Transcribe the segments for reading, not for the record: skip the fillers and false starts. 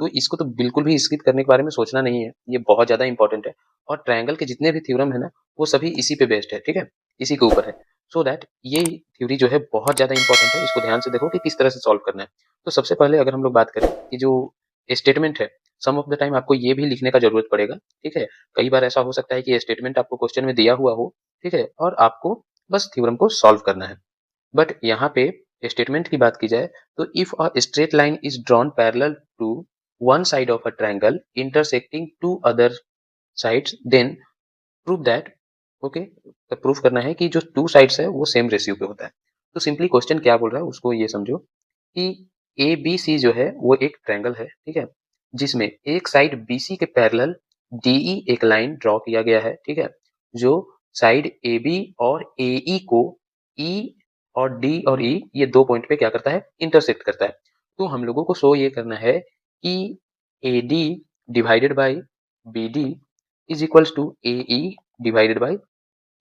तो इसको तो बिल्कुल भी स्किप करने के बारे में सोचना नहीं है, ये बहुत ज़्यादा इंपॉर्टेंट है। और ट्रायंगल के जितने भी थ्योरम है ना, वो सभी इसी पे बेस्ड है, ठीक है? इसी के ऊपर है। सो दैट ये थ्योरी जो है बहुत ज़्यादा इंपॉर्टेंट है, इसको ध्यान से देखो कि किस तरह से सॉल्व करना है। तो सबसे पहले अगर हम लोग बात करें कि जो स्टेटमेंट है, सम ऑफ द टाइम आपको ये भी लिखने का ज़रूरत पड़ेगा, ठीक है? कई बार ऐसा हो सकता है कि ये स्टेटमेंट आपको क्वेश्चन में दिया हुआ हो, ठीक है? और आपको बस थ्योरम को सॉल्व करना है। बट यहाँ पे स्टेटमेंट की बात की जाए तो if a straight line is drawn parallel to one side of a triangle intersecting two other sides then prove that, okay, तो प्रूफ करना है कि जो टू साइड्स है वो सेम रेशियो पे होता है। तो सिंपली क्वेश्चन क्या बोल रहा है उसको ये समझो कि ए बी सी जो है वो एक ट्रायंगल है, ठीक है, जिसमें एक साइड बी सी के पैरेलल डीई एक लाइन ड्रॉ किया गया है, ठीक है, जो साइड ए बी और ए ई को ई और डी और ई ये दो पॉइंट पे क्या करता है, इंटरसेक्ट करता है। तो हम लोगों को शो ये करना है कि A D divided by B D is equals to A E divided by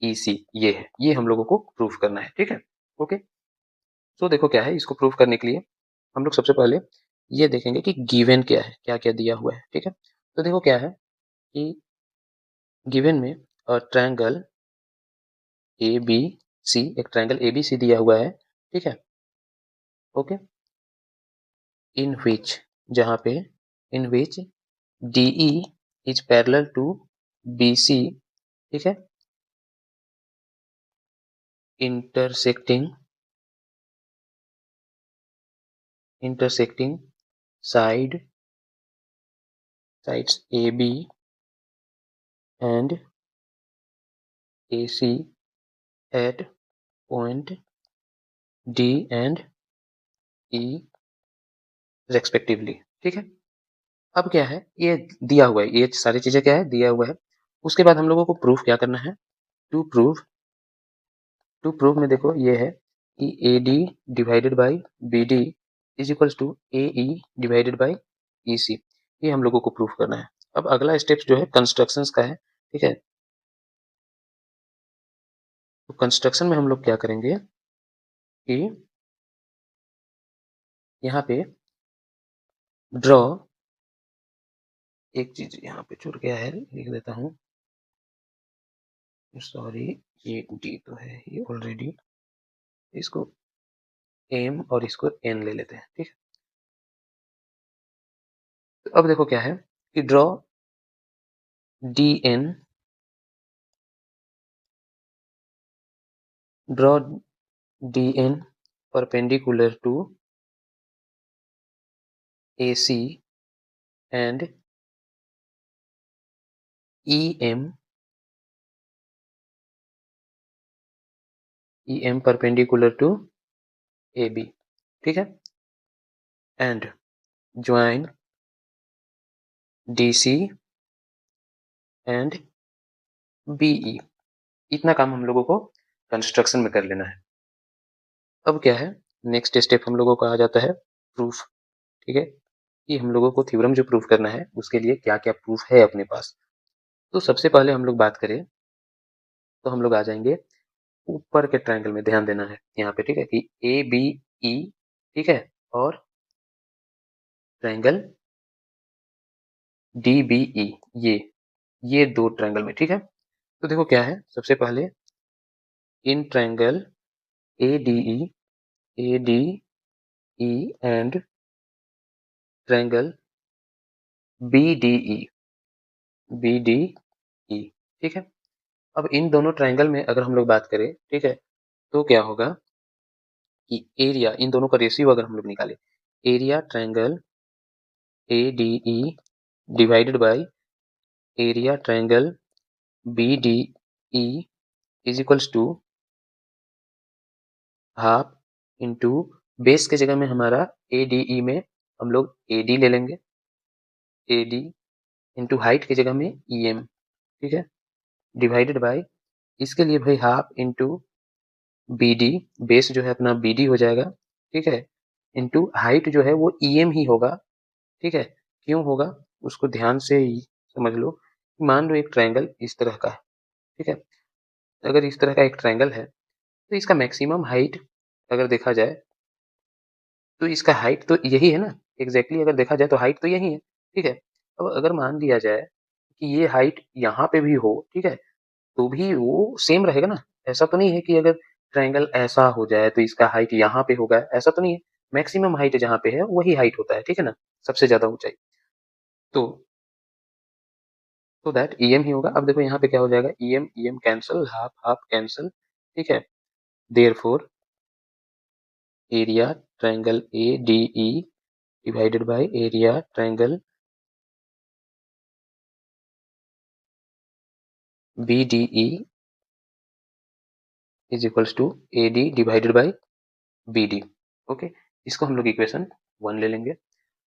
E C, ये है, ये हम लोगों को प्रूफ करना है, ठीक है। ओके, तो देखो क्या है, इसको प्रूफ करने के लिए हम लोग सबसे पहले ये देखेंगे कि गिवन क्या है, क्या क्या दिया हुआ है, ठीक है। तो देखो क्या है कि गिवन में ट्रायंगल ए बी सी, एक ट्रायंगल ए बी सी दिया हुआ है, ठीक है। ओके, इन विच, जहाँ पे in which D E is parallel to B C, ठीक है, intersecting intersecting side sides AB and AC at point D and E respectively, ठीक है। अब क्या है, ये दिया हुआ है, ये सारी चीजें क्या है, दिया हुआ है। उसके बाद हम लोगों को प्रूफ क्या करना है, टू प्रूव, टू प्रूव में देखो ये है कि A D divided by B D is equals to A E divided by E C, ये हम लोगों को प्रूफ करना है। अब अगला स्टेप जो है कंस्ट्रक्शन का है, ठीक है। तो कंस्ट्रक्शन में हम लोग क्या करेंगे कि यहाँ पे ड्रॉ, एक चीज यहाँ पे छूट गया है, लिख देता हूँ, सॉरी, ये डी तो है ये ऑलरेडी, इसको एम और इसको एन ले लेते हैं, ठीक है। तो अब देखो क्या है कि draw D N, draw D N perpendicular to A C and E M perpendicular to A B, ठीक है, and join D C and B E. इतना काम हम लोगों को कंस्ट्रक्शन में कर लेना है। अब क्या है, नेक्स्ट स्टेप हम लोगों का आ जाता है प्रूफ, ठीक है, कि हम लोगों को थ्योरम जो प्रूफ करना है उसके लिए क्या क्या प्रूफ है अपने पास। तो सबसे पहले हम लोग बात करें तो हम लोग आ जाएंगे ऊपर के ट्रायंगल में, ध्यान देना है यहाँ पे, ठीक है, कि ए बी ई, ठीक है, और ट्रायंगल डी बी ई, ये दो ट्रायंगल में, ठीक है। तो देखो क्या है, सबसे पहले in triangle A D E and triangle B D E, ठीक है। अब इन दोनों ट्रायंगल में अगर हम लोग बात करें, ठीक है, तो क्या होगा कि एरिया, इन दोनों का रेशियो अगर हम लोग निकालें, area triangle A D E divided by area triangle B D E is equals to half into, base के जगह में हमारा ए डी ई में हम लोग ए डी ले लेंगे, ए डी इंटू हाइट की जगह में ई एम, ठीक है, डिवाइडेड बाय, इसके लिए भाई half into B D, base जो है अपना बी डी हो जाएगा, ठीक है, इंटू हाइट जो है वो ई एम ही होगा, ठीक है। क्यों होगा उसको ध्यान से ही समझ लो। मान लो एक ट्रायंगल इस तरह का है, ठीक है, अगर इस तरह का एक ट्रायंगल है तो इसका मैक्सिमम हाइट अगर देखा जाए तो इसका हाइट तो यही है ना, एग्ज़ैक्टली अगर देखा जाए तो हाइट तो यही है, ठीक है? अब अगर मान लिया जाए कि ये हाइट यहाँ पे भी हो, ठीक है? तो भी वो सेम रहेगा ना। ऐसा तो नहीं है कि अगर ट्रायंगल ऐसा हो जाए तो इसका हाइट यहाँ पे होगा, ऐसा तो नहीं है। मैक्सिमम हाइट जहाँ पे है वही हाइट होता है, ठीक है ना? सबसे ज़्यादा ऊँचाई। तो दैट ईएम ही होगा। अब देखो यहाँ पे क्या हो जाएगा, EM EM cancel, half half cancel, ठीक है? Therefore area triangle ADE divided by area triangle BDE is equals to AD divided by BD. Okay, इसको हम लोग इक्वेशन 1 ले लेंगे।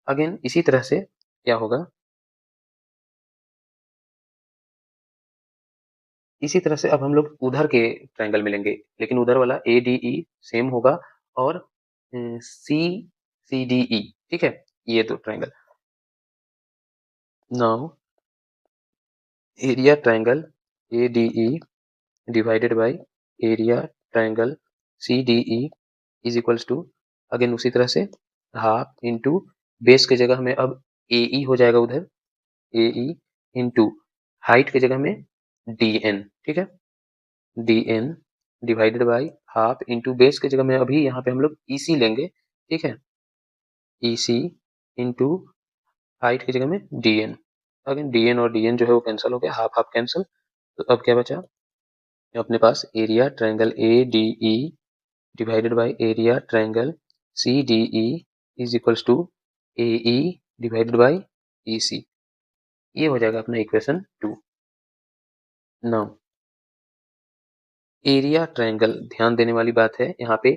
अगेन इसी तरह से क्या होगा, इसी तरह से अब हम लोग उधर के ट्रायंगल में लेंगे, लेकिन उधर वाला एडीई सेम होगा और सी सीडीई, ठीक है? ये दो triangle. Now area triangle ADE divided by area triangle CDE is equals to, again उसी तरह से हाफ इंटू बेस की जगह में अब एई हो जाएगा उधर, एई इंटू हाइट की जगह में डीएन, ठीक है? DN divided by half into base की जगह में अभी यहाँ पे हम लोग ईसी लेंगे, ठीक है? ईसी इंटू हाइट की जगह में डीएन। अगेन डीएन और डीएन जो है वो कैंसिल हो गया, हाफ हाफ कैंसिल। तो अब क्या बचा अपने पास, area triangle A D E divided by area triangle C D E is equals to A E divided by E C. ये हो जाएगा अपना इक्वेशन 2। नाउ एरिया ट्रायंगल, ध्यान देने वाली बात है यहाँ पे,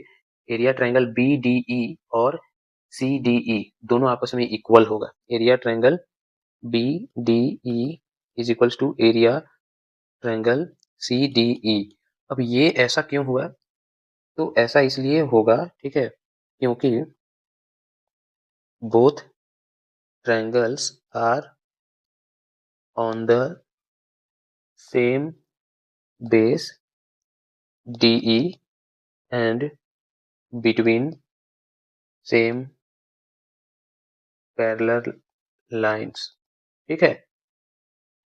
area triangle B D E और सी डी ई दोनों आपस में इक्वल होगा। Area triangle B D E is equals to area triangle C D E. अब ये ऐसा क्यों हुआ? तो ऐसा इसलिए होगा, ठीक है, क्योंकि both triangles are on the same base DE and between same parallel lines, ठीक है?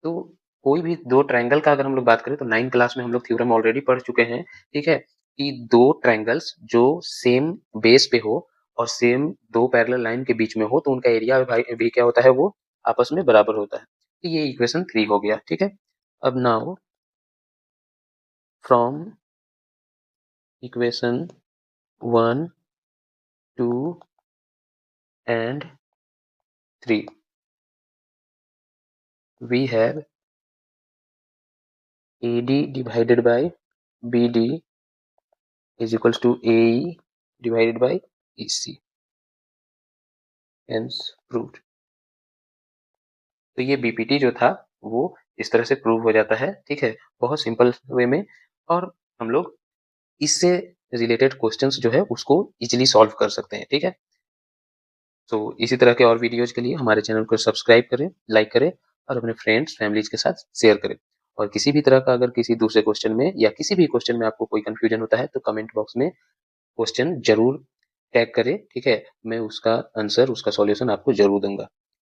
तो कोई भी दो ट्रायंगल का अगर हम लोग बात करें तो 9 क्लास में हम लोग थ्योरम ऑलरेडी पढ़ चुके हैं, ठीक है? कि दो ट्रायंगल्स जो सेम बेस पे हो और सेम दो पैरेलल लाइन के बीच में हो तो उनका एरिया भी क्या होता है, वो आपस में बराबर होता है। तो ये इक्वेशन 3 हो गया, ठीक है? अब now from equation 1, 2 and 3 we have AD divided by BD is equals to AE divided by EC, hence proved। तो ये बीपीटी जो था वो इस तरह से प्रूव हो जाता है, ठीक है? बहुत सिंपल वे में, और हम लोग इससे रिलेटेड क्वेश्चंस जो है उसको इजीली सॉल्व कर सकते हैं, ठीक है? तो इसी तरह के और वीडियोज के लिए हमारे चैनल को सब्सक्राइब करें, लाइक करें और अपने फ्रेंड्स फैमिलीज के साथ शेयर करें। और किसी भी तरह का अगर किसी दूसरे क्वेश्चन में या किसी भी क्वेश्चन में आपको कोई कंफ्यूजन होता है तो कमेंट बॉक्स में क्वेश्चन जरूर टैग करें, ठीक है? मैं उसका आंसर, उसका सॉल्यूशन आपको जरूर दूंगा।